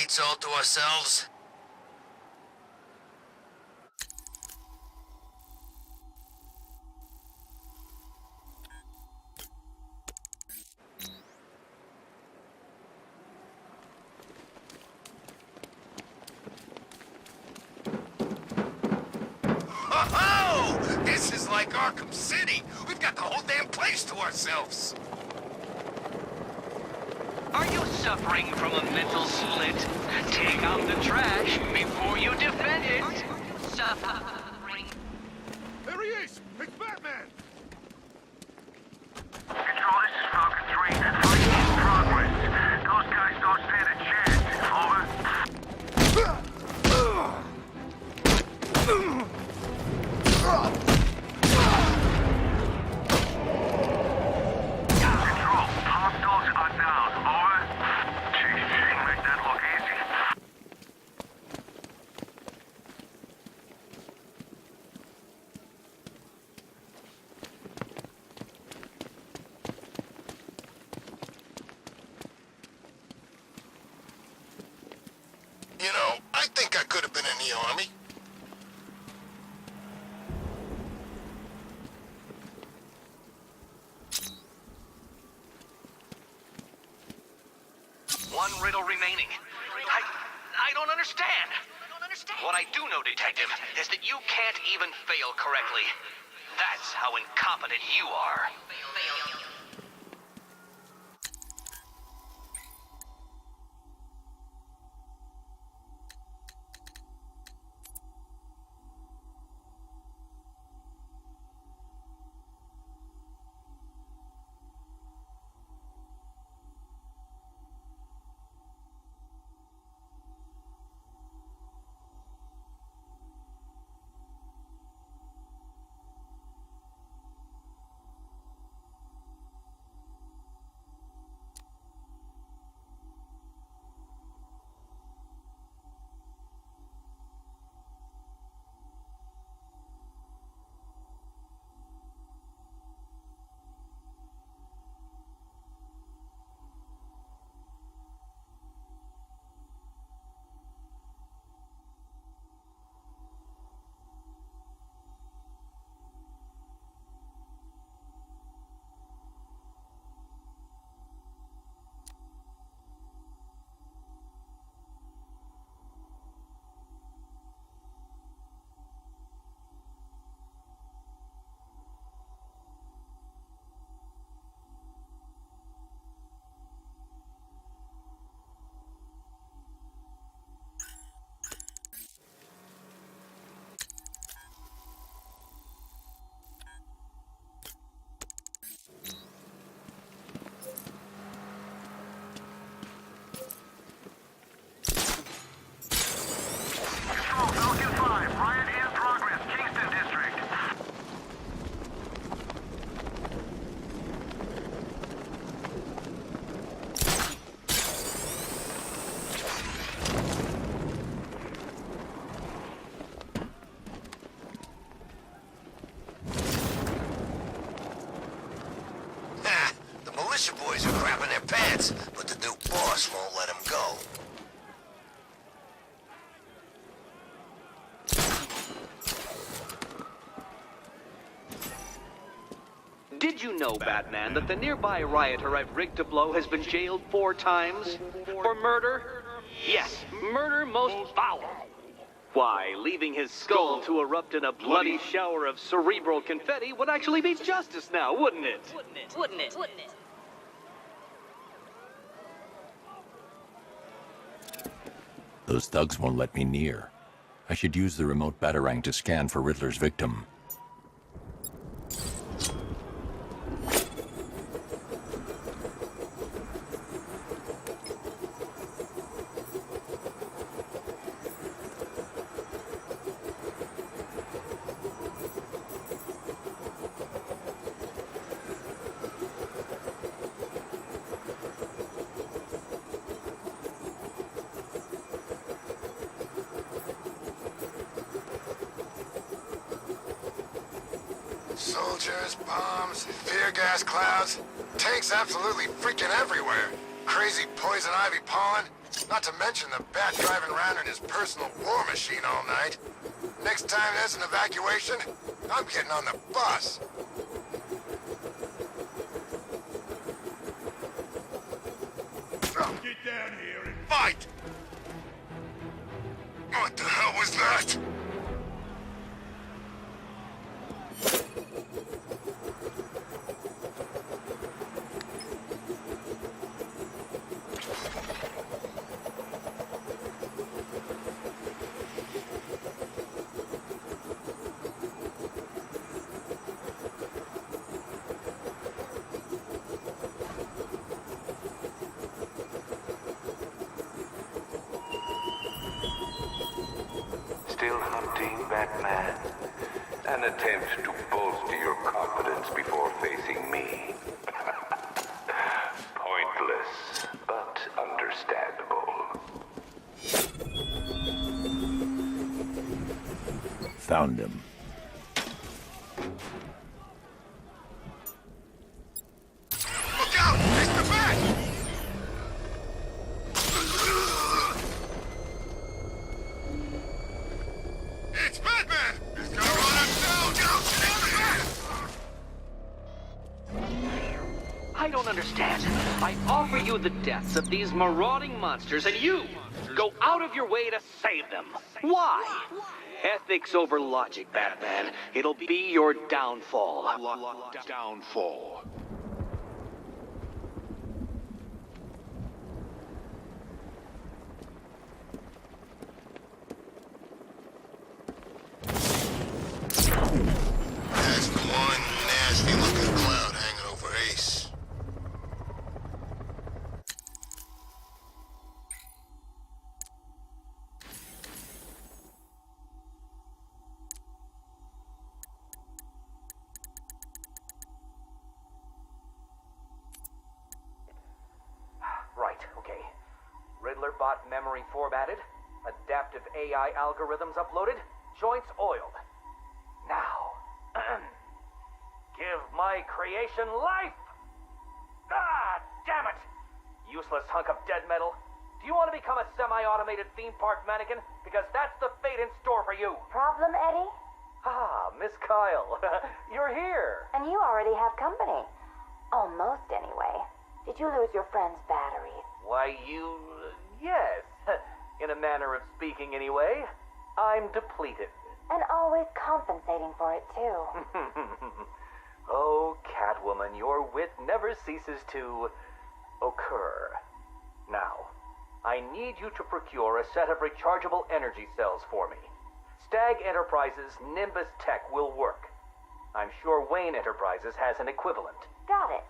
streets all to ourselves? Oh, this is like Arkham City. We've got the whole damn place to ourselves. Are you suffering from a mental split? Take out the trash before you defend it. Are you suffering? There he is! It's Batman! Control, this is Falcon 3. Fight in progress. Those guys don't stand a chance. Control, hostiles are down. Over. Jeez, didn't make that look easy. You know, I think I could have been in the army. One riddle remaining. I don't understand. What I do know, Detective, is that you can't even fail correctly. That's how incompetent you are. Control, Falcon 5. Riot in progress. Kingston District. Ha! The militia boys are crapping their pants, but the new boss won't let them go. Did you know, Batman, that the nearby rioter I've rigged to blow has been jailed 4 times? For murder? Yes, murder most foul. Why, leaving his skull to erupt in a bloody shower of cerebral confetti would actually be justice now, wouldn't it? Wouldn't it? Those thugs won't let me near. I should use the remote batarang to scan for Riddler's victim. Soldiers, bombs, tear gas clouds, tanks absolutely freaking everywhere. Crazy poison ivy pollen. Not to mention the bat driving around in his personal war machine all night. Next time there's an evacuation, I'm getting on the bus. Get down here and Fight! What the hell was that? Still hunting, Batman? An attempt to bolster your confidence before facing me. Pointless, but understandable. Found him. Look out! It's the bat! It's Batman! He's gonna run us down! Get out the bat! I don't understand. I offer you the deaths of these marauding monsters, and you go out of your way to save them. Why? Ethics over logic, Batman. It'll be your downfall. downfall. That's one nasty-looking cloud hanging over Ace. Right, okay. Riddler bot memory formatted, adaptive AI algorithms uploaded, joints oiled. Now, give my creation life! Ah, damn it! Useless hunk of dead metal. Do you want to become a semi-automated theme park mannequin? Because that's the fate in store for you. Problem, Eddie? Ah, Miss Kyle, you're here. And you already have company. Almost, anyway. Did you lose your friend's batteries? Why, yes. In a manner of speaking, anyway. I'm depleted. And always compensating for it, too. Oh, Catwoman, your wit never ceases to occur. Now, I need you to procure a set of rechargeable energy cells for me. Stag Enterprises' Nimbus Tech will work. I'm sure Wayne Enterprises has an equivalent. Got it.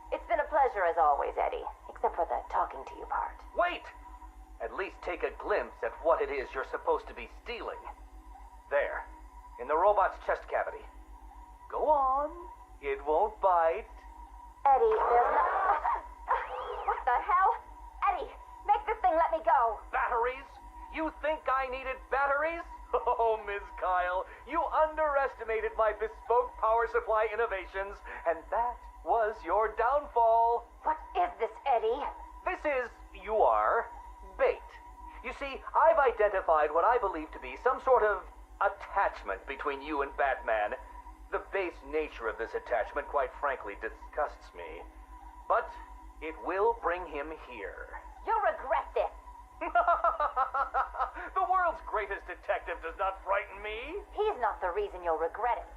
It's been a pleasure as always, Eddie. Except for the talking to you part. Wait! At least take a glimpse at what it is you're supposed to be stealing. There, in the robot's chest cavity. Go on. It won't bite. Eddie, there's no... What the hell? Eddie, make this thing let me go. Batteries? You think I needed batteries? Oh, Ms. Kyle, you underestimated my bespoke power supply innovations, and that was your downfall. What is this, Eddie? This is, bait. You see, I've identified what I believe to be some sort of attachment between you and Batman. The base nature of this attachment, quite frankly, disgusts me. But it will bring him here. You'll regret this. The world's greatest detective does not frighten me. He's not the reason you'll regret it.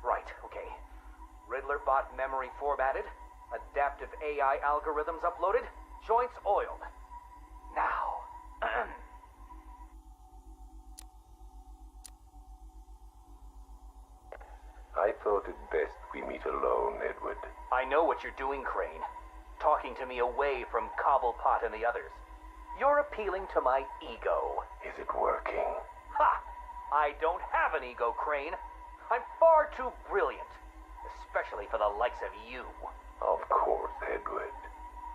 Right, okay. Riddler bot memory formatted, adaptive AI algorithms uploaded, joints oiled. Now, I thought it best we meet alone, Edward. I know what you're doing, Crane. Talking to me away from Cobblepot and the others. You're appealing to my ego. Is it working? Ha! I don't have an ego, Crane. I'm far too brilliant. Especially for the likes of you. Of course, Edward.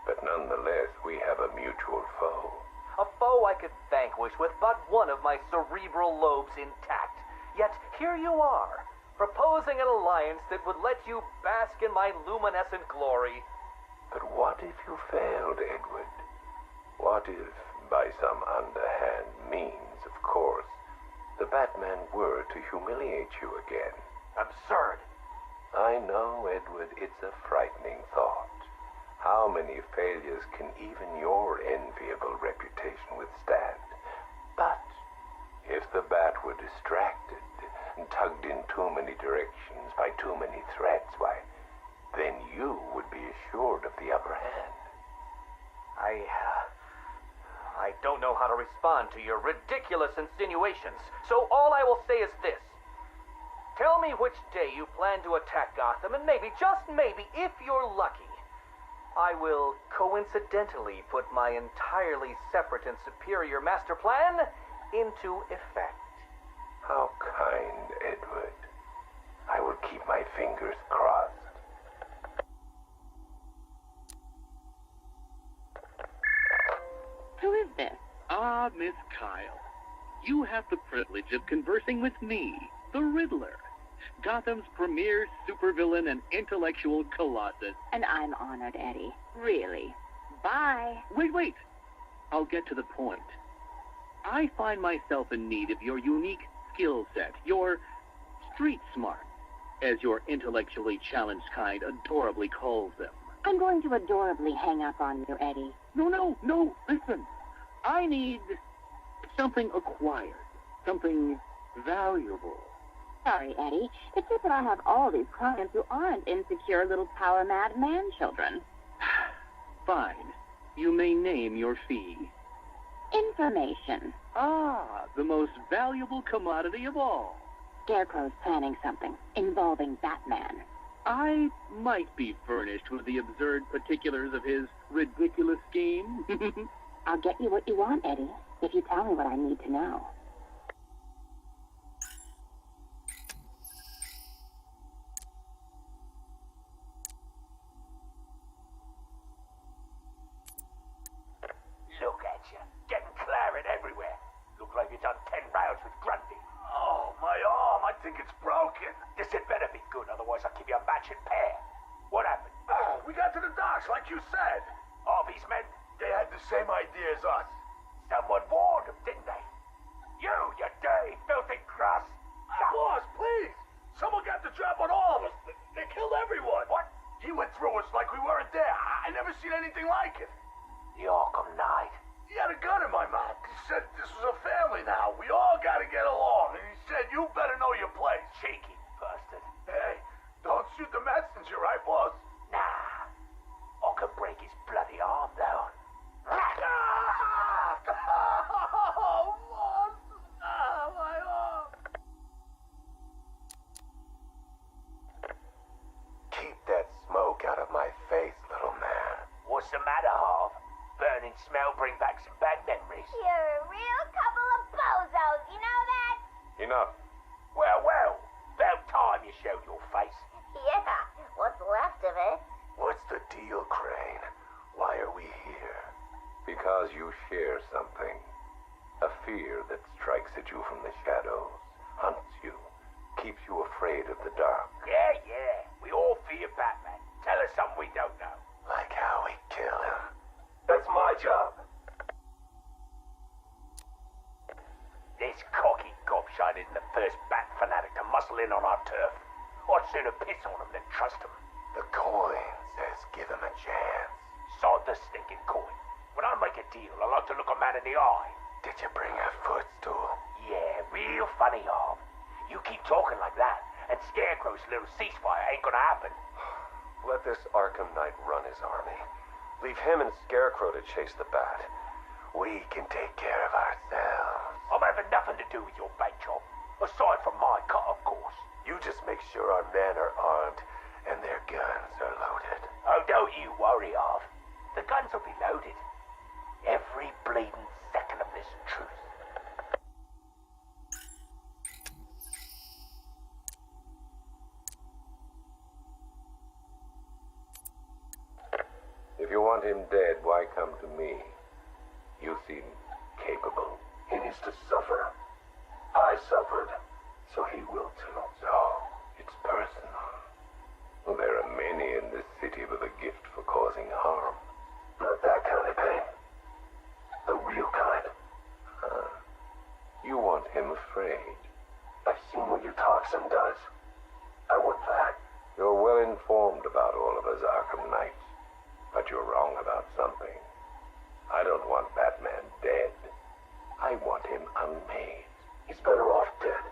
But nonetheless, we have a mutual foe. A foe I could vanquish with but one of my cerebral lobes intact. Yet here you are, proposing an alliance that would let you bask in my luminescent glory. But what if you failed, Edward? What if, by some underhand means, of course, the Batman were to humiliate you again? Absurd. I know, Edward, it's a frightening thought. How many failures can even your enviable reputation withstand? But if the Bat were distracted and tugged in too many directions by too many threats, why, then you would be assured of the upper hand. I don't know how to respond to your ridiculous insinuations, so all I will say is this. Tell me which day you plan to attack Gotham, and maybe, just maybe, if you're lucky, I will coincidentally put my entirely separate and superior master plan into effect. How kind, Edward. I will keep my fingers crossed. Who is this? Ah, Miss Kyle. You have the privilege of conversing with me, the Riddler, Gotham's premier supervillain and intellectual colossus. And I'm honored, Eddie. Really. Bye. Wait. I'll get to the point. I find myself in need of your unique skill set, your street smart, as your intellectually challenged kind adorably calls them. I'm going to adorably hang up on you, Eddie. No, listen. I need something acquired, something valuable. Sorry, Eddie. It's just that I have all these clients who aren't insecure little power-mad man-children. Fine. You may name your fee. Information. Ah, the most valuable commodity of all. Scarecrow's planning something involving Batman. I might be furnished with the absurd particulars of his ridiculous scheme. I'll get you what you want, Eddie, if you tell me what I need to know. Look at you, getting claret everywhere. Look like you've done 10 rounds with Grundy. Oh, my arm. I think it's broken. This had better be good, otherwise I'll give you a matching pair. What happened? Oh, we got to the docks like you said. Harvey's men? They had the same idea as us. Someone warned them, didn't they? You dirty, filthy crust! Boss, please. Someone got the drop on all of us. They killed everyone. What? He went through us like we weren't there. I never seen anything like it. The Arkham Knight. He had a gun in my mouth. He said this was a family now. We all gotta get along. And he said, you better know your place. Cheeky bastard. Hey, don't shoot the messenger, right, boss? Nah. I can break his bloody arm, though. Oh, boss. My arm. Keep that smoke out of my face, little man. What's the matter, Harv? Burning smell bring back some bad memories. You're a real couple of bozos, you know that? Enough. Well, about time you showed your face. Yeah, what's left of it. What's the deal, Crane? Why are we here? Because you share something. A fear that strikes at you from the shadows, hunts you, keeps you afraid of the dark. Yeah. We all fear Batman. Tell us something we don't know. Like how we kill him. That's my job. This cocky gobshite isn't the first bat fanatic to muscle in on our turf. I'd sooner piss on him than trust him. The coin says give him a chance. Sod the stinking coin. When I make a deal, I like to look a man in the eye. Did you bring a footstool? Yeah, real funny, Harv. You keep talking like that, and Scarecrow's little ceasefire ain't gonna happen. Let this Arkham Knight run his army. Leave him and Scarecrow to chase the Bat. We can take care of ourselves. I'm having nothing to do with your bank job. Aside from my cut, of course. You just make sure our men are armed and their guns are loaded. Oh, don't you worry, Harv. The guns will be loaded. Every bleeding second of this truce. If you want him dead, why come to me? You seem capable. He needs to suffer. I suffered, so he will too. So, it's personal. Well, there are many in this city with a gift for causing harm. Not that kind of pain. The real kind. You want him afraid. I've seen what your toxin does. I want that. You're well informed about all of us Arkham Knights, but you're wrong about something. I don't want Batman dead. I want him unmade. He's better off dead.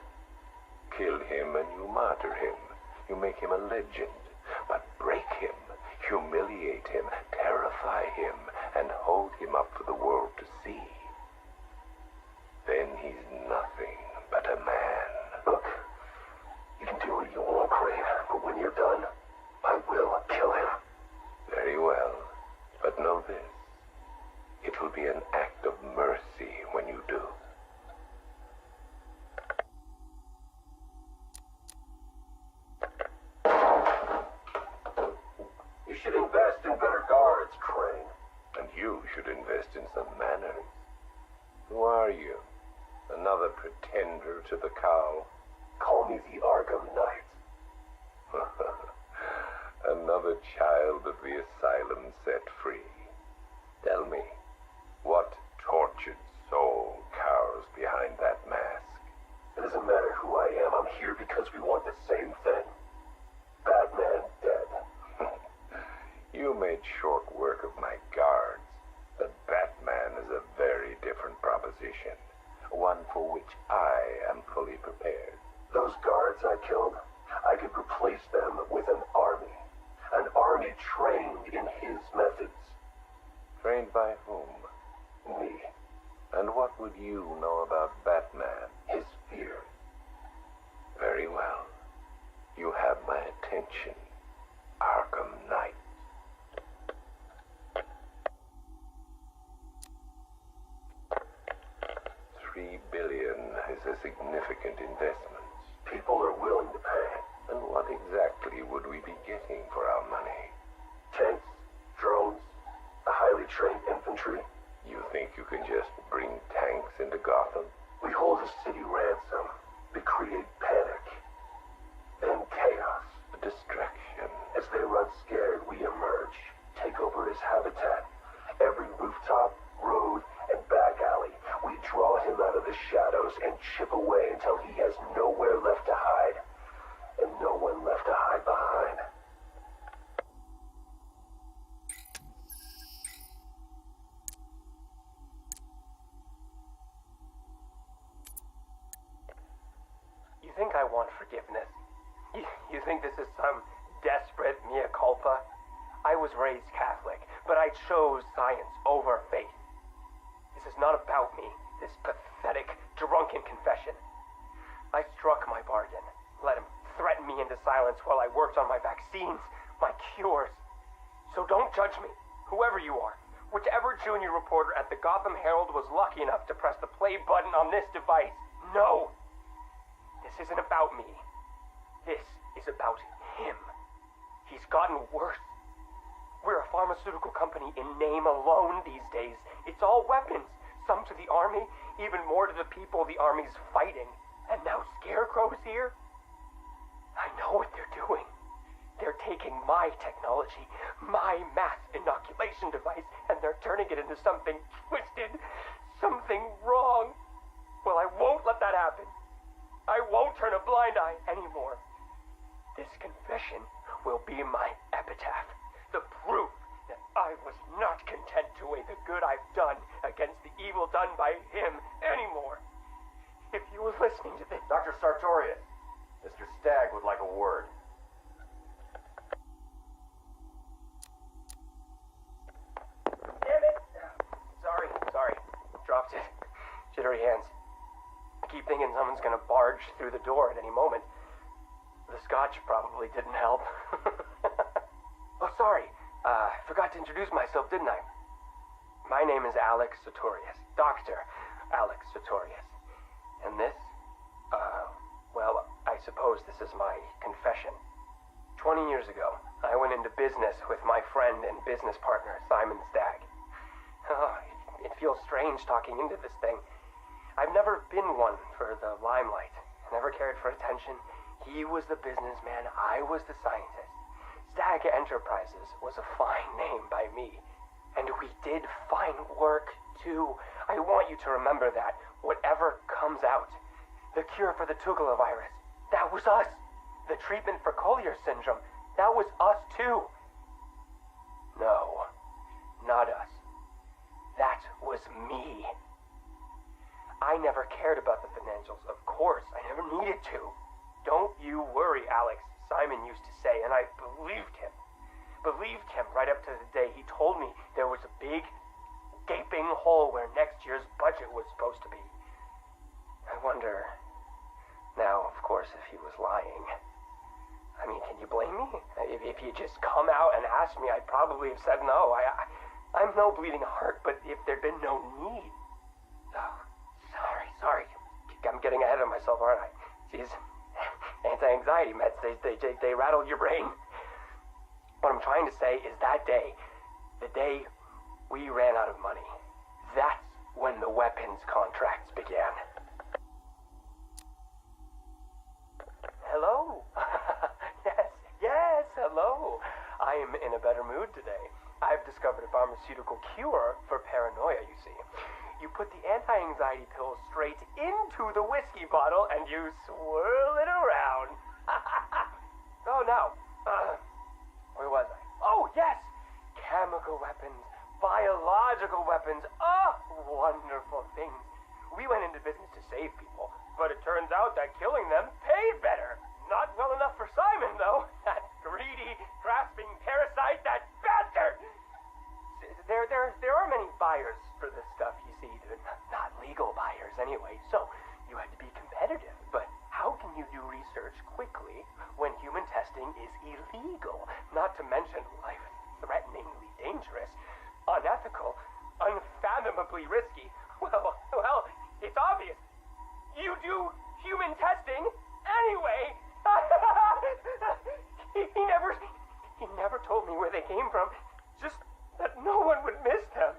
Kill him and you martyr him. You make him a legend. But break him, humiliate him, terrify him, and hold him up for the world to see. Then he's nothing but a man. Look, you can do what you want, Crane, but when you're done, I will kill him. Very well, but know this. It will be an act of mercy when you do. You should invest in better guards, Crane. And you should invest in some manners. Who are you? Another pretender to the cow? Call me the Arkham Knight. Another child of the asylum set free. Tell me, what tortured soul cowers behind that mask? It doesn't matter who I am. I'm here because we want the same thing. Batman dead. You made short work of my guards, but Batman is a very different proposition. One for which I am fully prepared. Those guards I killed, I could replace them with an army. An army trained in his methods. Trained by whom? Me. And what would you know about Batman? His fear. Very well. You have my attention, Arkham Knight. $3 billion is a significant investment. People are willing to pay. And what exactly would we be getting for our money? Tanks, drones, a highly trained infantry. You think you can just bring tanks into Gotham? We hold a city ransom. We create panic. Then chaos. A distraction. As they run scared, we emerge. Take over his habitat. Every rooftop, road, and back alley. We draw him out of the shadows and chip away until he has nowhere left to hide. And no one left to hide behind. You think I want forgiveness? You think this is some desperate mea culpa? I was raised Catholic, but I chose science over faith. This is not about me, this pathetic, drunken confession. I struck my bargain, let him threaten me into silence while I worked on my vaccines, my cures. So don't judge me, whoever you are. Whichever junior reporter at the Gotham Herald was lucky enough to press the play button on this device. No! This isn't about me. This is about him. He's gotten worse. We're a pharmaceutical company in name alone these days. It's all weapons. Some to the army, even more to the people the army's fighting. And now Scarecrow's here? I know what they're doing. They're taking my technology, my mass inoculation device, and they're turning it into something twisted, something wrong. Well, I won't let that happen. I won't turn a blind eye anymore. This confession will be my epitaph, the proof that I was not content to weigh the good I've done against the evil done by him anymore. If you were listening to this... Dr. Sartorius, Mr. Stagg would like a word. Damn it! Sorry. Dropped it. Jittery hands. I keep thinking someone's gonna barge through the door at any moment. The scotch probably didn't help. Oh, sorry. Forgot to introduce myself, didn't I? My name is Alex Sartorius. Dr. Alex Sartorius. And this? Well, I suppose this is my confession. 20 years ago, I went into business with my friend and business partner, Simon Stagg. Oh, it feels strange talking into this thing. I've never been one for the limelight. Never cared for attention. He was the businessman, I was the scientist. Stag Enterprises was a fine name by me. And we did fine work, too. I want you to remember that. Whatever comes out. The cure for the Tugela virus, that was us. The treatment for Collier syndrome, that was us, too. No, not us. That was me. I never cared about the financials, of course. I never needed to. Don't you worry, Alex, Simon used to say, and I believed him. Believed him right up to the day he told me there was a big, gaping hole where next year's budget was supposed to be. I wonder, now, of course, if he was lying. I mean, can you blame me? If he just come out and asked me, I'd probably have said no. I'm no bleeding heart, but if there'd been no need... Oh, sorry. I'm getting ahead of myself, aren't I? Jeez. Anti-anxiety meds, they rattle your brain. What I'm trying to say is that day, the day we ran out of money, that's when the weapons contracts began. Hello? Yes, hello. I am in a better mood today. I've discovered a pharmaceutical cure for paranoia, you see. You put the anti-anxiety pill straight into the whiskey bottle and you swirl it around. Oh, no. Where was I? Oh, yes! Chemical weapons, biological weapons. Oh, wonderful things. We went into business to save people, but it turns out that killing them paid better. Not well enough for Simon, though. That greedy, grasping parasite, that bastard! There are many buyers for this stuff, you see. They're not legal buyers anyway, so you had to be competitive. But how can you do research quickly when human testing is illegal? Not to mention life-threateningly dangerous, unethical, unfathomably risky. Well, it's obvious. You do human testing anyway. He never told me where they came from. Just that no one would miss them.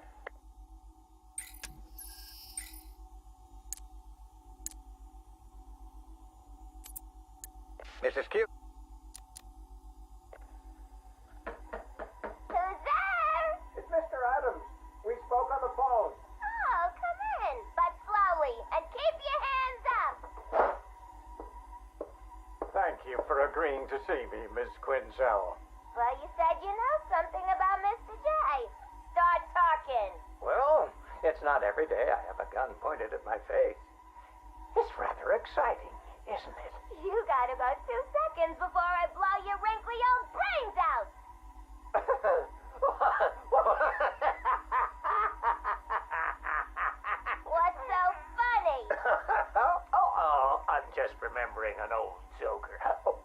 Mrs. Q. Who's there? It's Mr. Adams. We spoke on the phone. Oh, come in, but slowly, and keep your hands up. Thank you for agreeing to see me, Miss Quinzel. Well, you said you know something about Mr. J. Start talking. Well, it's not every day I have a gun pointed at my face. It's rather exciting, isn't it? You got about 2 seconds before I blow your wrinkly old brains out. What's so funny? I'm just remembering an old joker. Oh,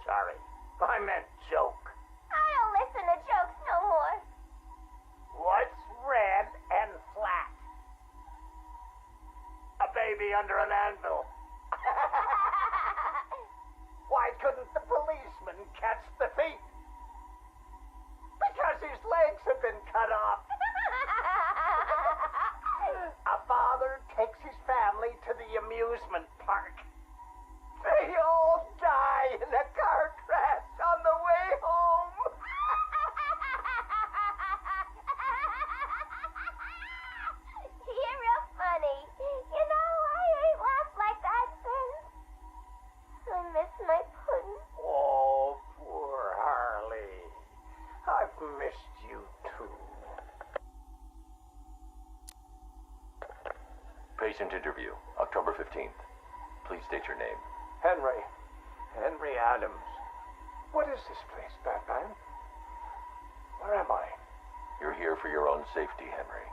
sorry. I meant joke. I don't listen to jokes no more. What's red and flat? A baby under an anvil. Why couldn't the policeman catch the thief? Because his legs have been cut off. A father takes his family to the amusement park. They all die in a car crash on the way home. You're real funny. You know, I ain't laughed like that since. I miss my pudding. Oh, poor Harley. I've missed you too. Patient interview, October 15th. Please state your name. Henry Adams. What is this place, Batman? Where am I? You're here for your own safety, Henry.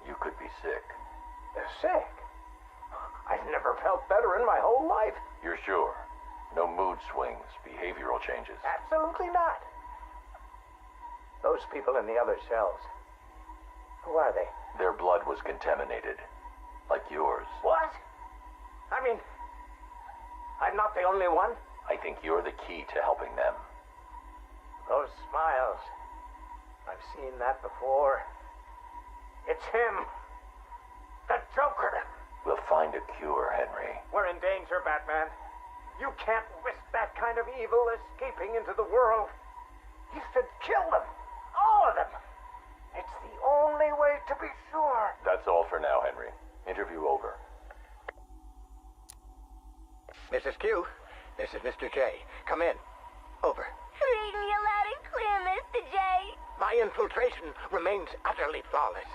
You could be sick. Sick? I've never felt better in my whole life. You're sure? No mood swings, behavioral changes. Absolutely not. Those people in the other cells. Who are they? Their blood was contaminated. Like yours. What? I mean, I'm not the only one. I think you're the key to helping them. Those smiles. I've seen that before. It's him. The Joker. We'll find a cure, Henry. We're in danger, Batman. You can't risk that kind of evil escaping into the world. You should kill them. All of them. It's the only way to be sure. That's all for now, Henry. Interview over. Mrs. Q, this is Mr. J. Come in. Over. Read me loud and clear, Mr. J. My infiltration remains utterly flawless.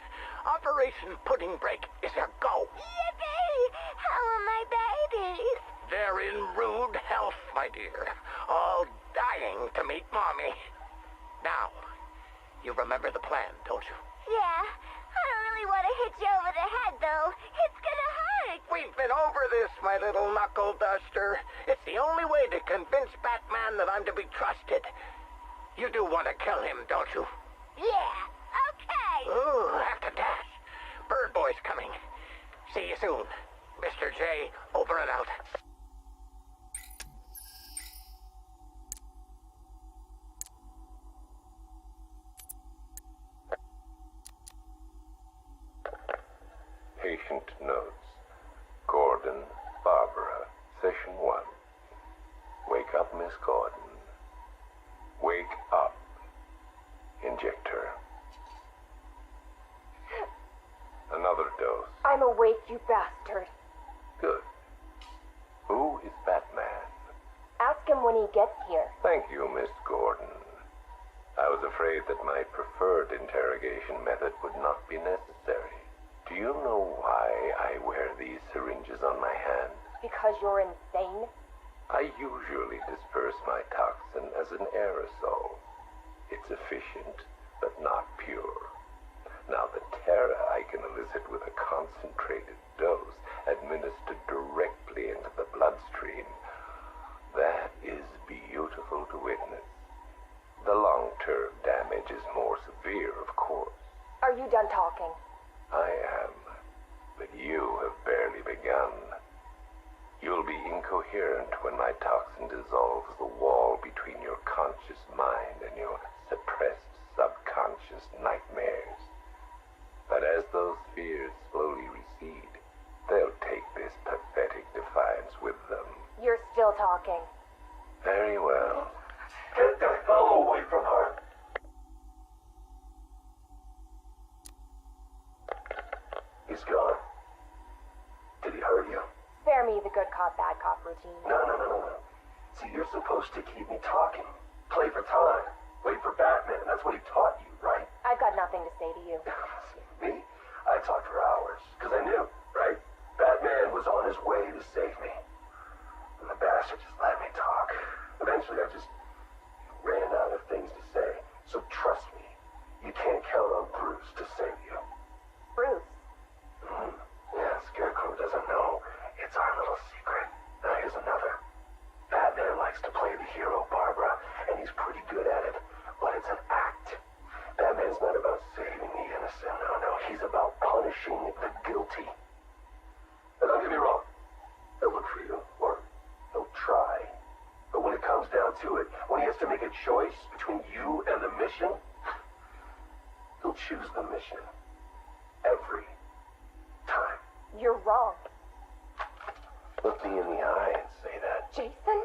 Operation Pudding Break is a go. Yippee! How are my babies? They're in rude health, my dear. All dying to meet Mommy. Now, you remember the plan, don't you? Yeah. I don't really want to hit you over the head, though. It's gonna hurt. We've been over this, my little knuckle duster. It's the only way to convince Batman that I'm to be trusted. You do want to kill him, don't you? Yeah. Okay. Ooh, have to dash. Bird Boy's coming. See you soon. Mr. J, over and out. Patient notes. Gordon, Barbara, session 1. Wake up, Miss Gordon. Wake up. Inject her. Another dose. I'm awake, you bastard. Good. Who is Batman? Ask him when he gets here. Thank you, Miss Gordon. I was afraid that my preferred interrogation method would not be necessary. Do you know why I wear these syringes on my hand? Because you're insane? I usually disperse my toxin as an aerosol. It's efficient, but not pure. Now, the terror I can elicit with a concentrated dose administered directly into the bloodstream, that is beautiful to witness. The long-term damage is more severe, of course. Are you done talking? I am, but you have barely begun. You'll be incoherent when my toxin dissolves the wall between your conscious mind and your suppressed subconscious nightmares. But as those fears slowly recede, they'll take this pathetic defiance with them. You're still talking. Very well. Get the hell away from her! He's gone. Did he hurt you? Spare me the good cop, bad cop routine. No. See, you're supposed to keep me talking. Play for time. Wait for Batman. That's what he taught you, right? I've got nothing to say to you. Me? I talked for hours. Because I knew, right? Batman was on his way to save me. And the bastard just let me talk. Eventually, I just ran out of things to say. So trust me, you can't count on Bruce to save you. Bruce? Yeah, Scarecrow doesn't know. It's our little secret. Now here's another. Batman likes to play the hero, Barbara, and he's pretty good at it. But it's an act. Batman's not about saving the innocent. No. He's about punishing the guilty. And don't get me wrong. He'll look for you, or he'll try. But when it comes down to it, when he has to make a choice between you and the mission, he'll choose the mission. Every time. You're wrong. Look me in the eye and say that. Jason?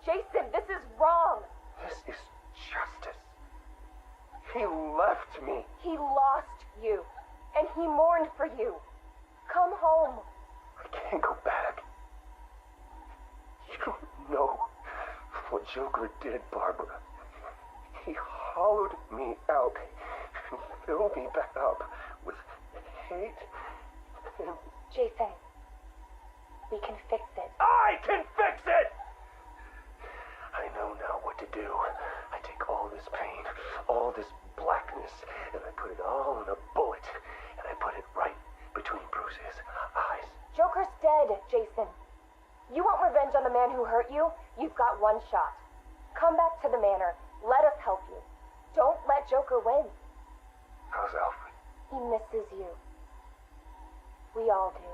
Jason, this is wrong. This is justice. He left me. He lost you, and he mourned for you. Come home. I can't go back. You don't know what Joker did, Barbara. He hollowed me out and filled me back up with hate and... Jason, we can fix it. I can fix it! I know now what to do. I take all this pain, all this blackness, and I put it all in a bullet, and I put it right between Bruce's eyes. Joker's dead, Jason. You want revenge on the man who hurt you? You've got one shot. Come back to the manor. Let us help you. Don't let Joker win. How's Alfred? He misses you. We all do.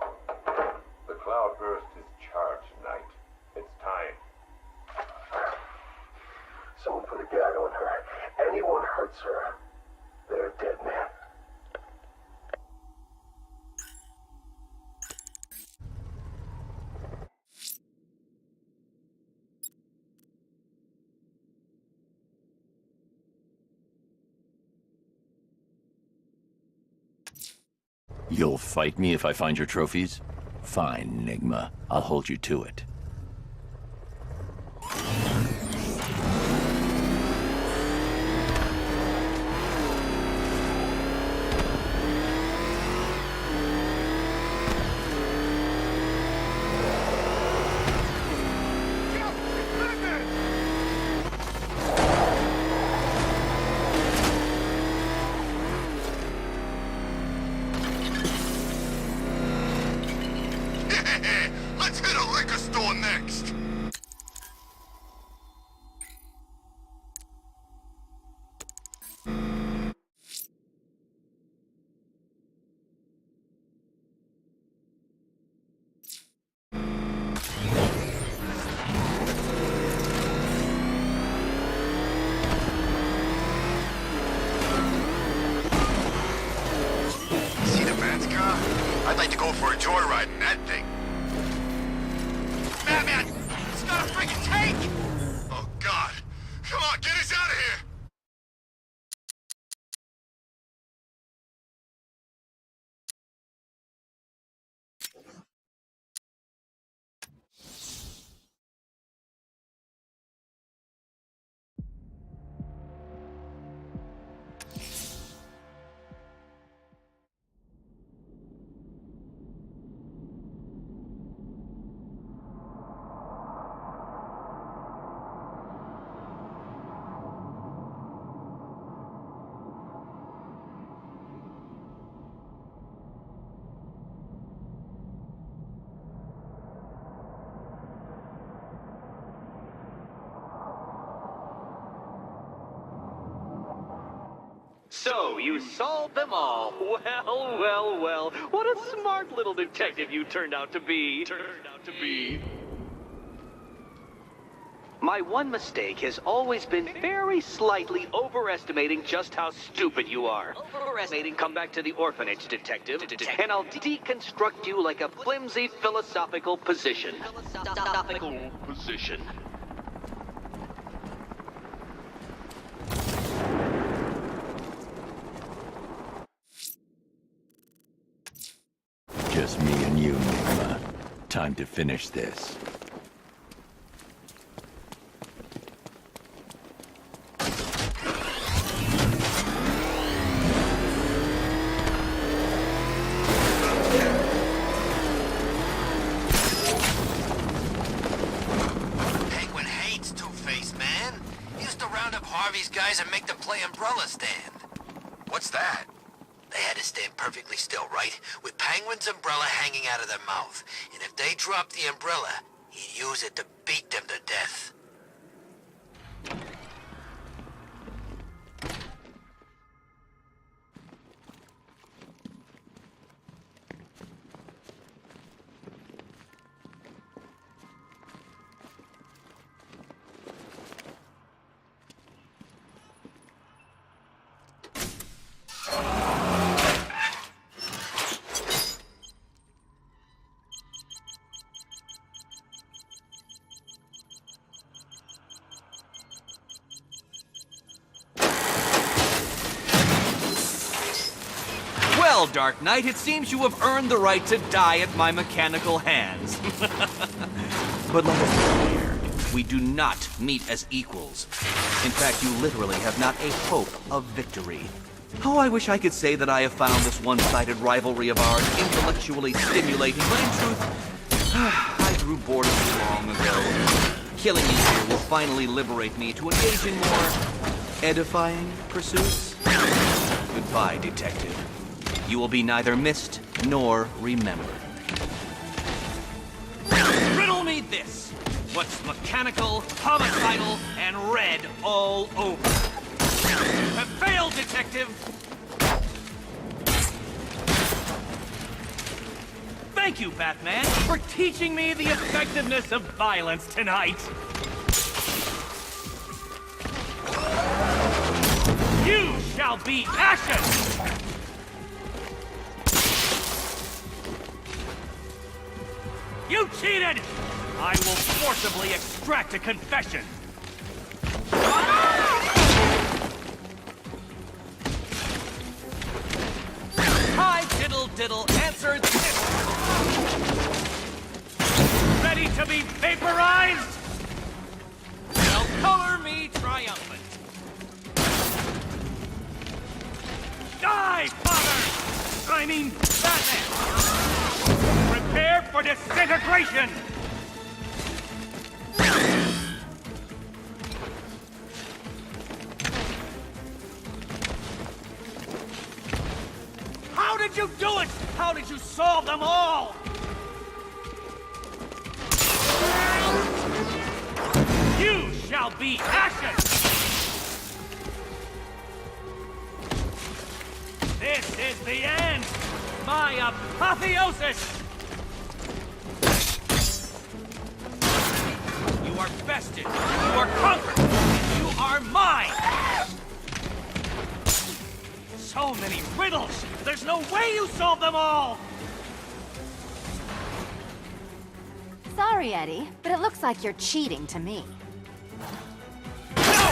The cloudburst is charged, Knight. It's time. Someone put a gag on her. Anyone hurts her, they're You'll fight me if I find your trophies? Fine, Enigma. I'll hold you to it. Let's hit a liquor store next. See the man's car? I'd like to go for a joyride in that thing. Batman! It's got a freaking tank! Oh, God. Come on, get us out of here! So, you solved them all. Well, well, well. What a smart little detective you turned out to be. My one mistake has always been very slightly overestimating just how stupid you are. Come back to the orphanage, detective, and I'll deconstruct you like a flimsy philosophical position. Just me and you, Enigma. Time to finish this. Penguin hates Two-Face, man. He used to round up Harvey's guys and make them play umbrella stand. What's that? They had to stand perfectly still, right? With Penguin's umbrella hanging out of their mouth. And if they dropped the umbrella, he'd use it to beat them to death. Well, Dark Knight, it seems you have earned the right to die at my mechanical hands. But let us be clear. We do not meet as equals. In fact, you literally have not a hope of victory. Oh, I wish I could say that I have found this one-sided rivalry of ours intellectually stimulating, but in truth, I grew bored of it long ago. Killing you here will finally liberate me to engage in more edifying pursuits. Goodbye, detective. You will be neither missed nor remembered. Riddle me this. What's mechanical, homicidal, and red all over? You have failed, detective! Thank you, Batman, for teaching me the effectiveness of violence tonight. You shall be ashes! You cheated! I will forcibly extract a confession. Hi, Diddle diddle answer this. Ready to be vaporized? Well, color me triumphant. Die, father! I mean, Batman! Prepare for disintegration! How did you do it? How did you solve them all? You shall be ashes! This is the end! My apotheosis! You are bested! You are conquered! You are mine! So many riddles! There's no way you solve them all! Sorry, Eddie, but it looks like you're cheating to me. No!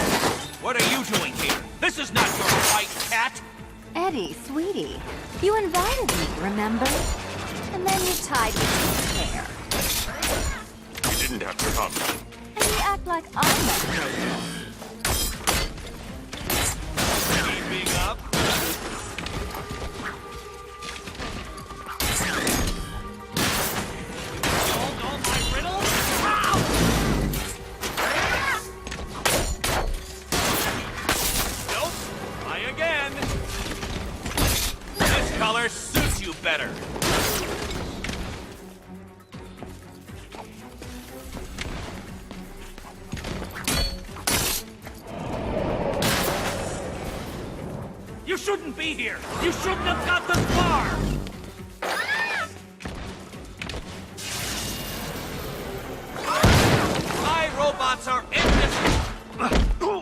What are you doing here? This is not your fight, cat! Eddie, sweetie, you invited me, remember? And then you tied me to his hair. You didn't have to come. And you act like I'm not grateful. Keeping up? Solved all my riddles? Ow! Nope. Try again. This color suits you better. You shouldn't be here! You shouldn't have got this far! My robots are indestructible!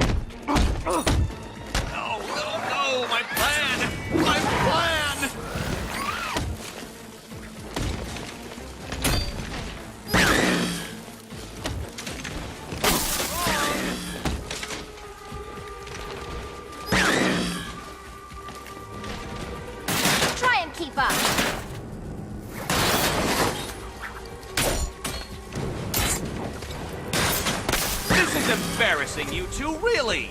No, my plan! My plan! Try and keep up. This is embarrassing, you two, really!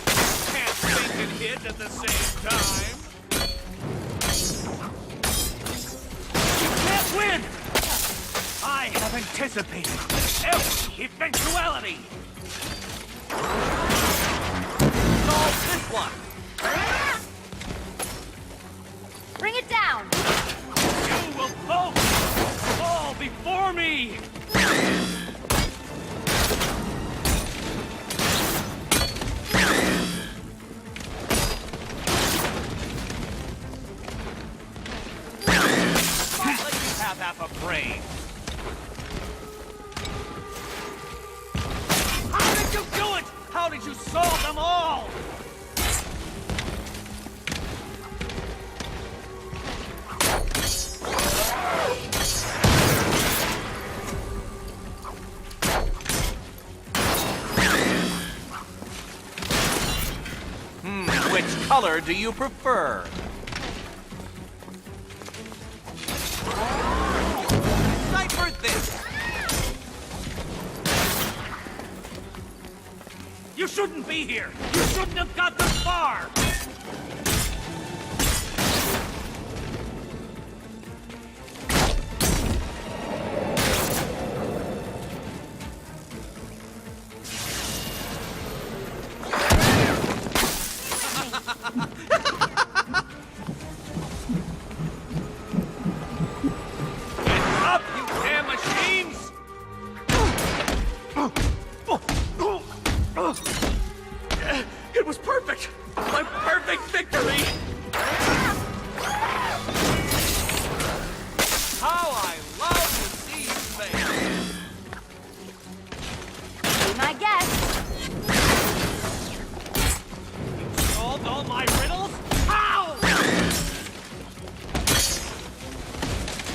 Can't think and hit at the same time. You can't win! I have anticipated every eventuality! Solve this one! Bring it down! You will both fall before me! Let you have half a brain. How did you do it? How did you solve them all? Which color do you prefer? Decipher this! You shouldn't be here! You shouldn't have got this far! Get up, you damn machines! It was perfect! My perfect victory! How I love to see you fail! Be my guest. You solved all my riddles? How?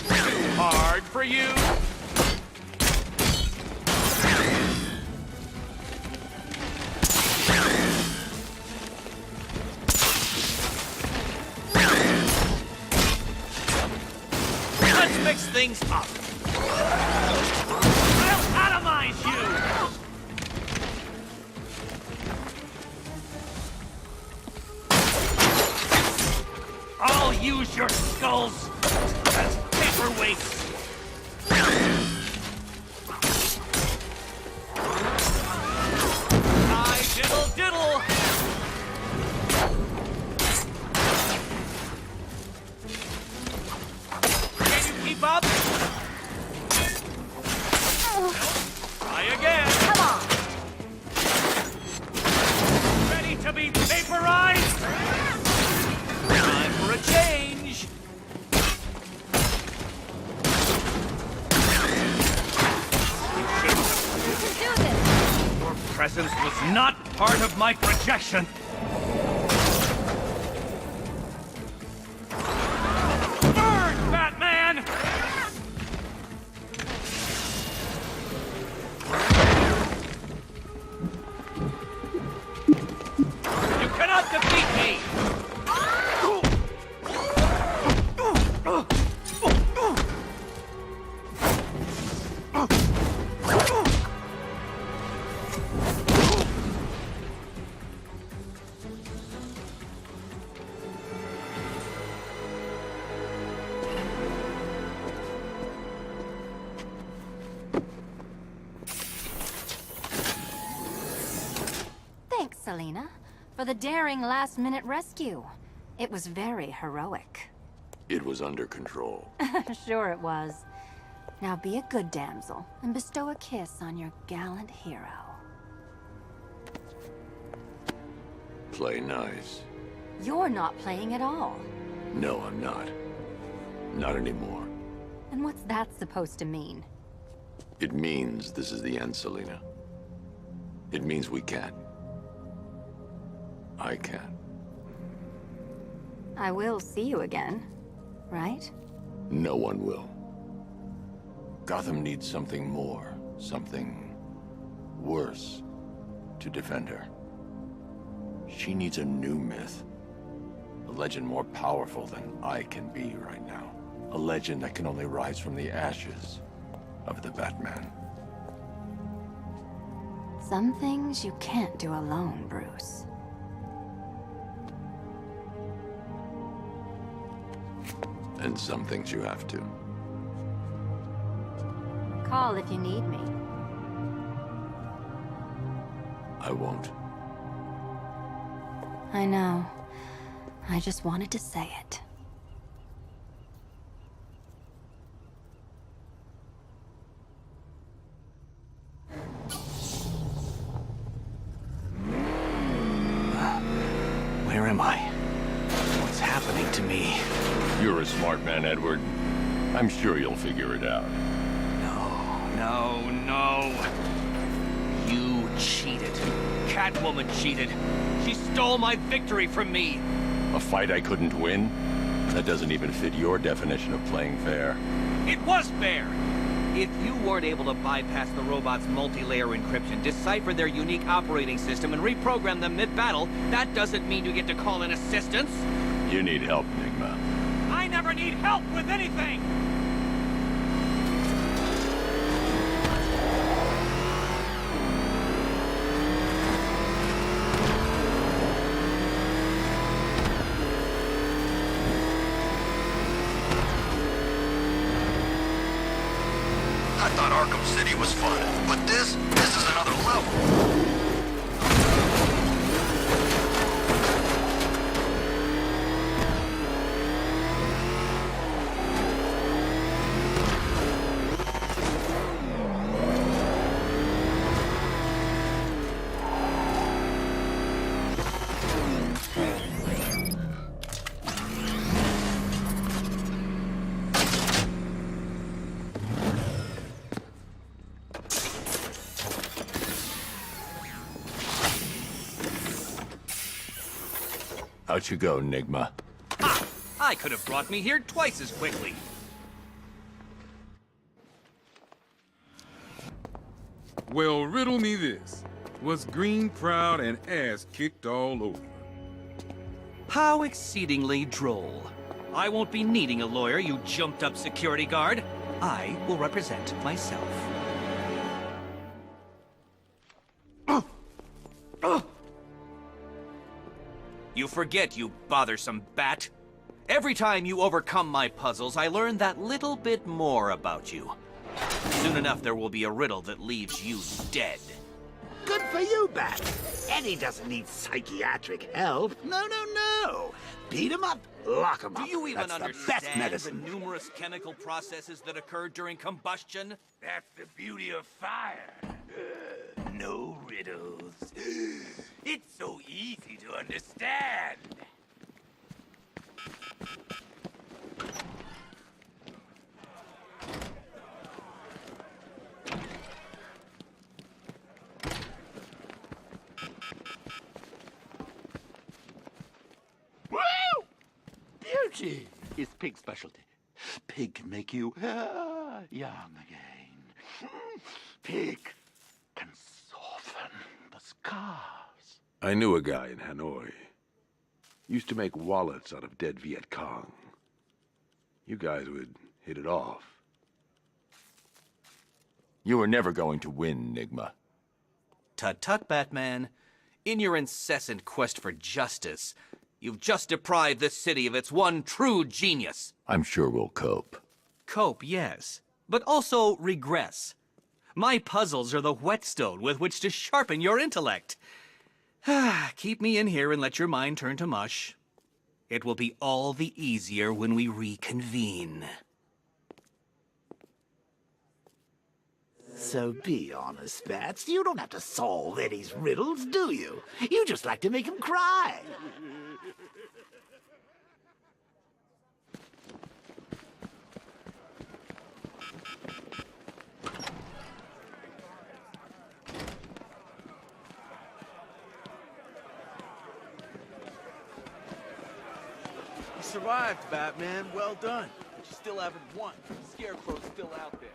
Too hard for you? Let's mix things up. I'll atomize you! I'll use your skulls as paperweights. I diddle diddle. Can you keep up? Try again. Come on. Ready to be vaporized? Time for a change. You can do this. Your presence was not part of my projection. Burn, Batman! You cannot defeat me! Thanks, Selina, for the daring last-minute rescue. It was very heroic. It was under control. Sure it was. Now be a good damsel and bestow a kiss on your gallant hero. Play nice. You're not playing at all. No, I'm not. Not anymore. And what's that supposed to mean? It means this is the end, Selina. It means we can't. I can't. I will see you again, right? No one will. Gotham needs something more, something worse to defend her. She needs a new myth. A legend more powerful than I can be right now. A legend that can only rise from the ashes of the Batman. Some things you can't do alone, Bruce. And some things you have to. Call if you need me. I won't. I know. I just wanted to say it. Where am I? What's happening to me? You're a smart man, Edward. I'm sure you'll figure it out. No. You cheated. Catwoman cheated. She stole my victory from me. A fight I couldn't win? That doesn't even fit your definition of playing fair. It was fair! If you weren't able to bypass the robot's multi-layer encryption, decipher their unique operating system, and reprogram them mid-battle, that doesn't mean you get to call in assistance. You need help, Enigma. I never need help with anything! I thought Arkham City was fun, but this is another level. Out you go, Enigma. Ha! I could have brought me here twice as quickly. Well, riddle me this. Was Green proud and ass kicked all over? How exceedingly droll. I won't be needing a lawyer, you jumped-up security guard. I will represent myself. You forget, you bothersome bat. Every time you overcome my puzzles, I learn that little bit more about you. Soon enough, there will be a riddle that leaves you dead. Good for you, Bat. Eddie doesn't need psychiatric help. No, no, no. Beat him up, lock him up. Do you even That's understand the best medicine. the numerous chemical processes that occur during combustion? That's the beauty of fire. No riddles. It's so easy to understand. Woo! Beauty is Pig's specialty. Pig can make you young again. Pig can soften the scars. I knew a guy in Hanoi. Used to make wallets out of dead Viet Cong. You guys would hit it off. You were never going to win, Nigma. Tut-tut, Batman. In your incessant quest for justice, you've just deprived this city of its one true genius. I'm sure we'll cope. Cope, yes, but also regress. My puzzles are the whetstone with which to sharpen your intellect. Keep me in here and let your mind turn to mush. It will be all the easier when we reconvene. So be honest, Bats. You don't have to solve Eddie's riddles, do you? You just like to make him cry. You survived, Batman. Well done. But you still haven't won. The Scarecrow's still out there.